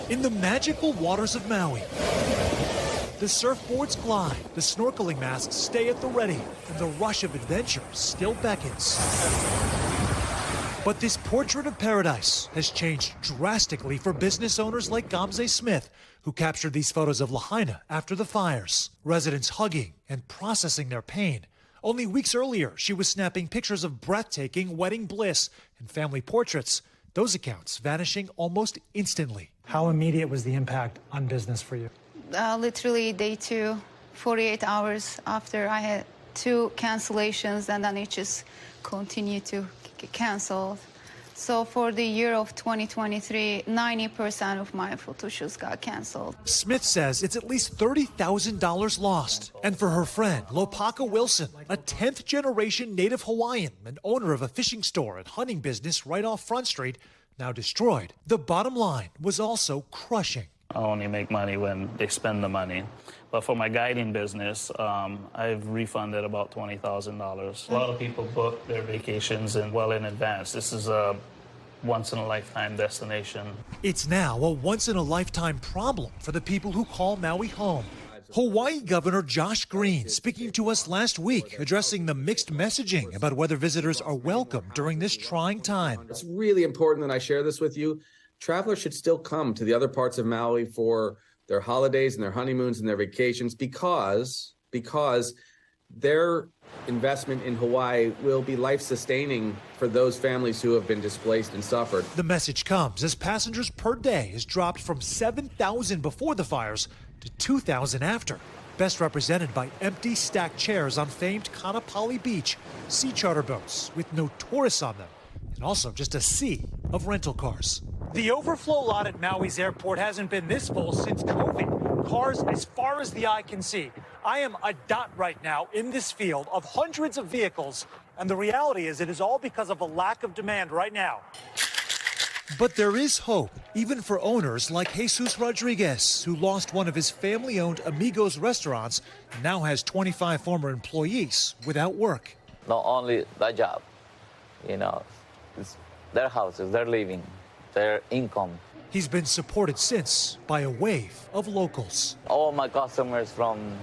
In the magical waters of Maui, the surfboards glide, the snorkeling masks stay at the ready, and the rush of adventure still beckons. But this portrait of paradise has changed drastically for business owners like Gamze Smith, who captured these photos of Lahaina after the fires, residents hugging and processing their pain. Only weeks earlier, she was snapping pictures of breathtaking wedding bliss and family portraits, those accounts vanishing almost instantly. How immediate was the impact on business for you? Literally day 2, 48 hours after I had 2 cancellations, and then it just continued to cancel. So for the year of 2023, 90% of my photo shoots got canceled. Smith says it's at least $30,000 lost. And for her friend, Lopaka Wilson, a 10th generation native Hawaiian and owner of a fishing store and hunting business right off Front Street, now destroyed. The bottom line was also crushing. I only make money when they spend the money. But for my guiding business, I've refunded about $20,000. A lot of people book their vacations well in advance. This is a once-in-a-lifetime destination. It's now a once-in-a-lifetime problem for the people who call Maui home. Hawaii Governor Josh Green speaking to us last week, addressing the mixed messaging about whether visitors are welcome during this trying time. It's really important that I share this with you. Travelers should still come to the other parts of Maui for their holidays and their honeymoons and their vacations because their investment in Hawaii will be life-sustaining for those families who have been displaced and suffered. The message comes as passengers per day has dropped from 7,000 before the fires to 2,000 after. Best represented by empty stacked chairs on famed Kanapali Beach, sea charter boats with no tourists on them, and also just a sea of rental cars. The overflow lot at Maui's airport hasn't been this full since COVID. Cars as far as the eye can see. I am a dot right now in this field of hundreds of vehicles, and the reality is it is all because of a lack of demand right now. But there is hope, even for owners like Jesus Rodriguez, who lost one of his family-owned Amigos restaurants and now has 25 former employees without work. Not only that job, it's their houses, their living, their income. He's been supported since by a wave of locals. All my customers from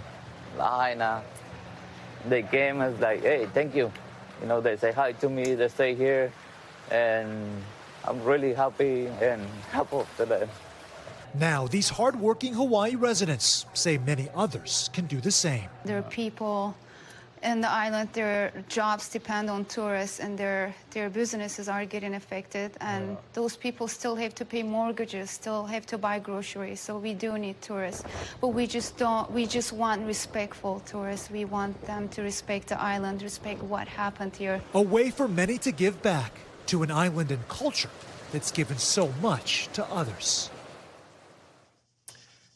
Lahaina, they came as like, hey, thank you. They say hi to me, they stay here, and I'm really happy and helpful to them. Now, these hardworking Hawaii residents say many others can do the same. There are people in the island, their jobs depend on tourists, and their businesses are getting affected, and those people still have to pay mortgages, still have to buy groceries, so we do need tourists. But we just want respectful tourists. We want them to respect the island, respect what happened here. A way for many to give back to an island and culture that's given so much to others.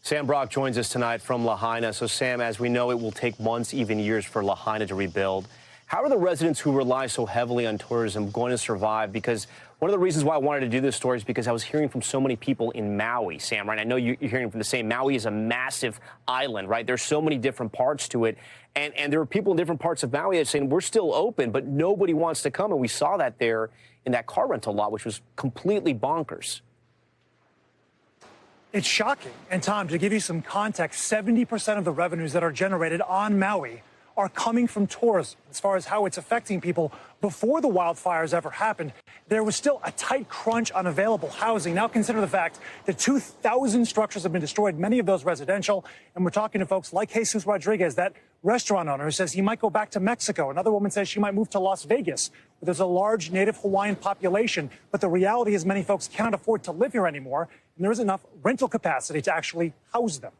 Sam Brock joins us tonight from Lahaina. So, Sam, as we know, it will take months, even years, for Lahaina to rebuild. How are the residents who rely so heavily on tourism going to survive? Because one of the reasons why I wanted to do this story is because I was hearing from so many people in Maui, Sam, right? I know you're hearing from the same. Maui is a massive island, right? There's so many different parts to it. And there are people in different parts of Maui that are saying, we're still open, but nobody wants to come. And we saw that there in that car rental lot, which was completely bonkers. It's shocking. And Tom, to give you some context, 70% of the revenues that are generated on Maui are coming from tourism. As far as how it's affecting people, before the wildfires ever happened, there was still a tight crunch on available housing. Now consider the fact that 2,000 structures have been destroyed, many of those residential. And we're talking to folks like Jesus Rodriguez, that restaurant owner who says he might go back to Mexico. Another woman says she might move to Las Vegas, where there's a large native Hawaiian population. But the reality is many folks cannot afford to live here anymore, and there isn't enough rental capacity to actually house them.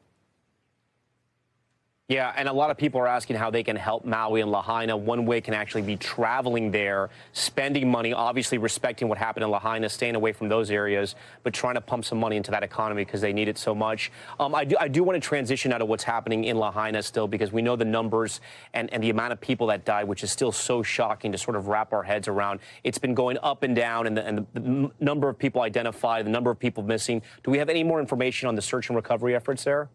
Yeah, and a lot of people are asking how they can help Maui and Lahaina. One way can actually be traveling there, spending money, obviously respecting what happened in Lahaina, staying away from those areas, but trying to pump some money into that economy because they need it so much. I do want to transition out of what's happening in Lahaina still, because we know the numbers and the amount of people that died, which is still so shocking to sort of wrap our heads around. It's been going up and down, and the number of people identified, the number of people missing. Do we have any more information on the search and recovery efforts there?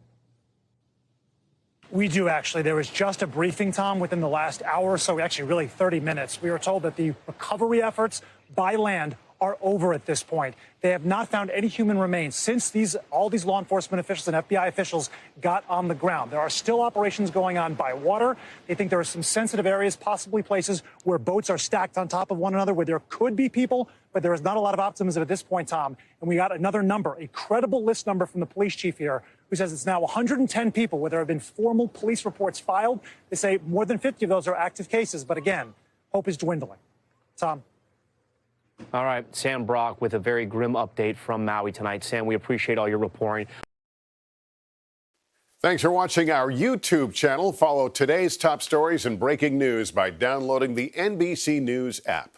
We do, actually. There was just a briefing, Tom, within the last hour or so, actually really 30 minutes. We were told that the recovery efforts by land are over at this point. They have not found any human remains since all these law enforcement officials and FBI officials got on the ground. There are still operations going on by water. They think there are some sensitive areas, possibly places where boats are stacked on top of one another, where there could be people, but there is not a lot of optimism at this point, Tom. And we got another number, a credible list number from the police chief here, who says it's now 110 people where there have been formal police reports filed. They say more than 50 of those are active cases. But again, hope is dwindling. Tom. All right, Sam Brock with a very grim update from Maui tonight. Sam, we appreciate all your reporting. Thanks for watching our YouTube channel. Follow today's top stories and breaking news by downloading the NBC News app.